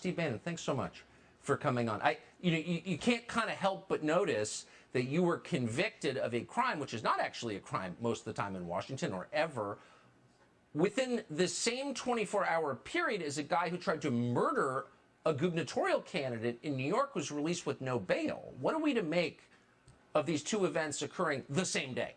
Steve Bannon, thanks so much for coming on. You can't kind of help but notice that you were convicted of a crime, which is not actually a crime most of the time in Washington or ever, within the same 24-hour period as a guy who tried to murder a gubernatorial candidate in New York was released with no bail. What are we to make of these two events occurring the same day?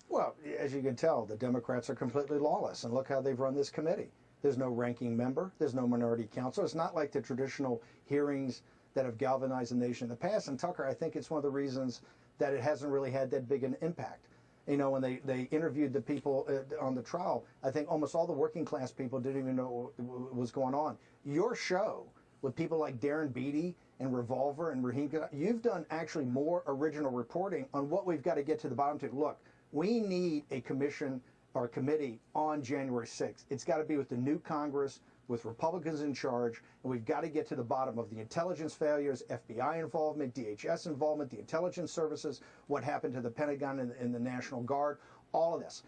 Well, as you can tell, the Democrats are completely lawless, and look how they've run this committee. There's no ranking member. There's no minority counsel. It's not like the traditional hearings that have galvanized the nation in the past. And Tucker, I think it's one of the reasons that it hasn't really had that big an impact. You know, when they interviewed the people on the trial, I think almost all the working class people didn't even know what was going on. Your show with people like Darren Beattie and Revolver and Raheem, you've done actually more original reporting on what we've got to get to the bottom to. Look, we need a commission or a committee on January 6th. It's got to be with the new Congress, with Republicans in charge, and we've got to get to the bottom of the intelligence failures, FBI involvement, DHS involvement, the intelligence services, what happened to the Pentagon and the National Guard, all of this,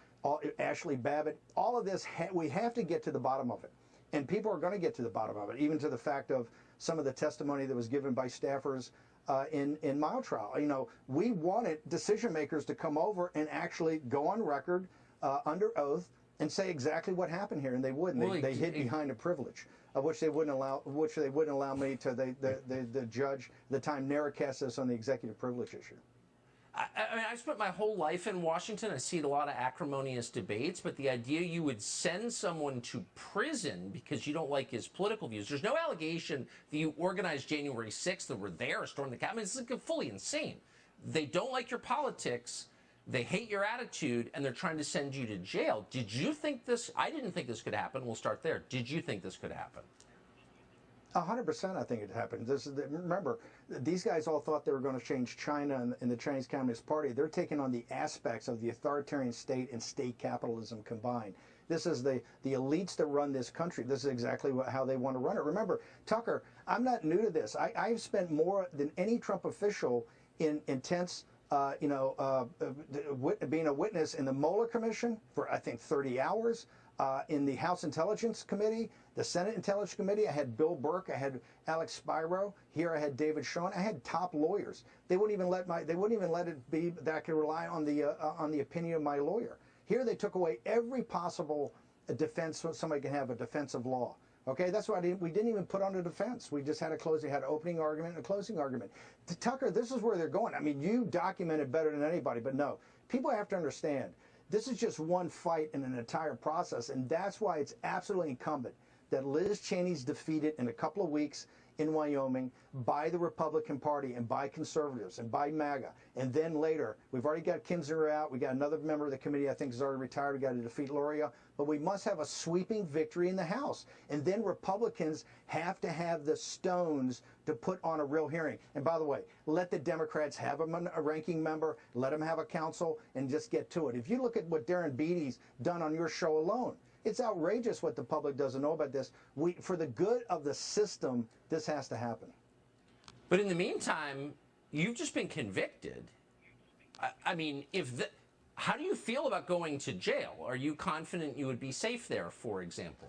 Ashley Babbitt, all of this, we have to get to the bottom of it. And people are going to get to the bottom of it, even to the fact of some of the testimony that was given by staffers in my trial. You know, we wanted decision makers to come over and actually go on record under oath and say exactly what happened here, and they wouldn't. Well, they hid behind a privilege, of which they wouldn't allow me to. The judge at the time narrowcast us on the executive privilege issue. I mean, I've spent my whole life in Washington. I see a lot of acrimonious debates, but the idea you would send someone to prison because you don't like his political views. There's no allegation that you organized January 6th or were there, stormed the Capitol. It's fully insane. They don't like your politics. They hate your attitude, and they're trying to send you to jail. Did you think this? I didn't think this could happen. We'll start there. Did you think this could happen? 100% I think it happened. Remember, these guys all thought they were going to change China and the Chinese Communist Party. They're taking on the aspects of the authoritarian state and state capitalism combined. This is the elites that run this country. This is exactly how they want to run it. Remember, Tucker, I'm not new to this. I've spent more than any Trump official in intense being a witness in the Mueller Commission for, I think, 30 hours, in the House Intelligence Committee, the Senate Intelligence Committee. I had Bill Burke, I had Alex Spiro. Here I had David Schoen. I had top lawyers. They wouldn't even let it be that I could rely on the opinion of my lawyer. Here they took away every possible defense so somebody can have a defensive law. Okay, that's why we didn't even put on a defense. We just had an opening argument and a closing argument. Tucker, this is where they're going. I mean, you documented better than anybody, but no, people have to understand this is just one fight in an entire process, and that's why it's absolutely incumbent that Liz Cheney's defeated in a couple of weeks in Wyoming by the Republican Party and by conservatives and by Maga. And then later, we've already got Kinzinger out. We got another member of the committee I think is already retired. We got to defeat Loria. But we must have a sweeping victory in the House. And then Republicans have to have the stones to put on a real hearing. And by the way, let the Democrats have a ranking member, let them have a counsel, and just get to it. If you look at what Darren Beattie's done on your show alone, it's outrageous what the public doesn't know about this. For the good of the system, this has to happen. But in the meantime, you've just been convicted. I mean, how do you feel about going to jail? Are you confident you would be safe there, for example?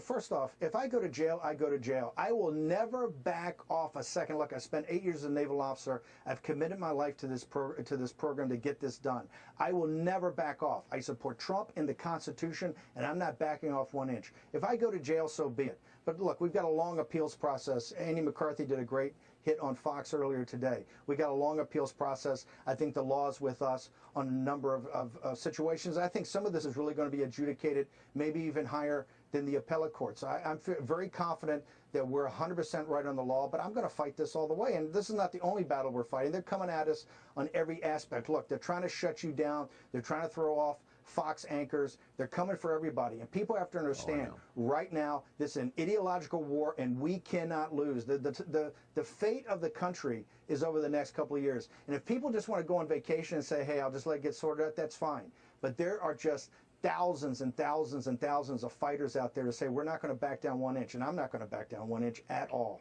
First off, if I go to jail, I go to jail. I will never back off a second. Look, I spent 8 years as a naval officer. I've committed my life to this program to get this done. I will never back off. I support Trump and the Constitution, and I'm not backing off 1 inch. If I go to jail, so be it. But look, we've got a long appeals process. Andy McCarthy did a great hit on Fox earlier today. We got a long appeals process. I think the law is with us on a number of situations. I think some of this is really going to be adjudicated, maybe even higher than the appellate courts. I'm very confident that we're 100% right on the law, but I'm going to fight this all the way. And this is not the only battle we're fighting. They're coming at us on every aspect. Look, they're trying to shut you down. They're trying to throw off Fox anchors. They're coming for everybody. And people have to understand, right now, this is an ideological war, and we cannot lose. The fate of the country is over the next couple of years. And if people just want to go on vacation and say, hey, I'll just let it get sorted out, that's fine. But there are just thousands and thousands and thousands of fighters out there to say, we're not going to back down 1 inch, and I'm not going to back down 1 inch at all.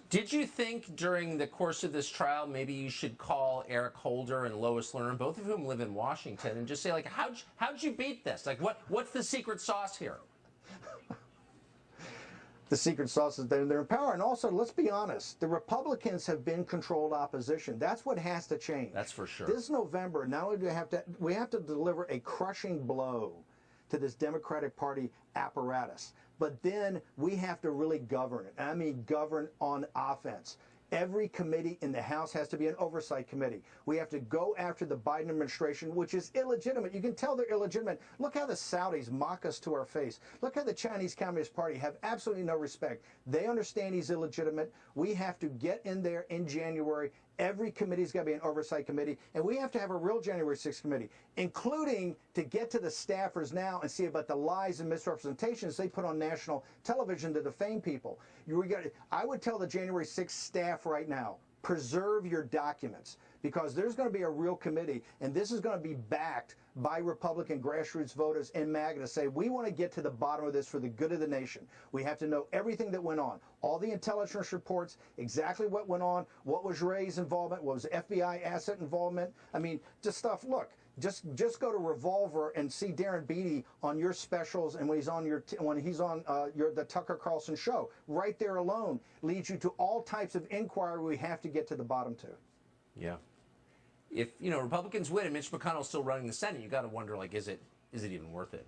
Did you think during the course of this trial maybe you should call Eric Holder and Lois Lerner, both of whom live in Washington, and just say, like, how'd you beat this? Like, what's the secret sauce here? the secret sauce is they're in power. And also, let's be honest, the Republicans have been controlled opposition. That's what has to change. That's for sure. This November, not only do we have to deliver a crushing blow to this Democratic Party apparatus, but then we have to really govern it. I mean, govern on offense. Every committee in the House has to be an oversight committee. We have to go after the Biden administration, which is illegitimate. You can tell they're illegitimate. Look how the Saudis mock us to our face. Look how the Chinese Communist Party have absolutely no respect. They understand he's illegitimate. We have to get in there in January. Every committee's got to be an oversight committee, and we have to have a real January 6th committee, including to get to the staffers now and see about the lies and misrepresentations they put on national television to defame people. I would tell the January 6th staff right now, preserve your documents, because there's going to be a real committee, and this is going to be backed by Republican grassroots voters and Maga to say, we want to get to the bottom of this for the good of the nation. We have to know everything that went on, all the intelligence reports, exactly what went on, what was Wray's involvement, what was FBI asset involvement. I mean, just stuff. Look, just go to Revolver and see Darren Beattie on your specials, and when he's on the Tucker Carlson show. Right there alone leads you to all types of inquiry we have to get to the bottom to. Yeah. If Republicans win and Mitch McConnell's still running the Senate, you got to wonder, like, is it even worth it?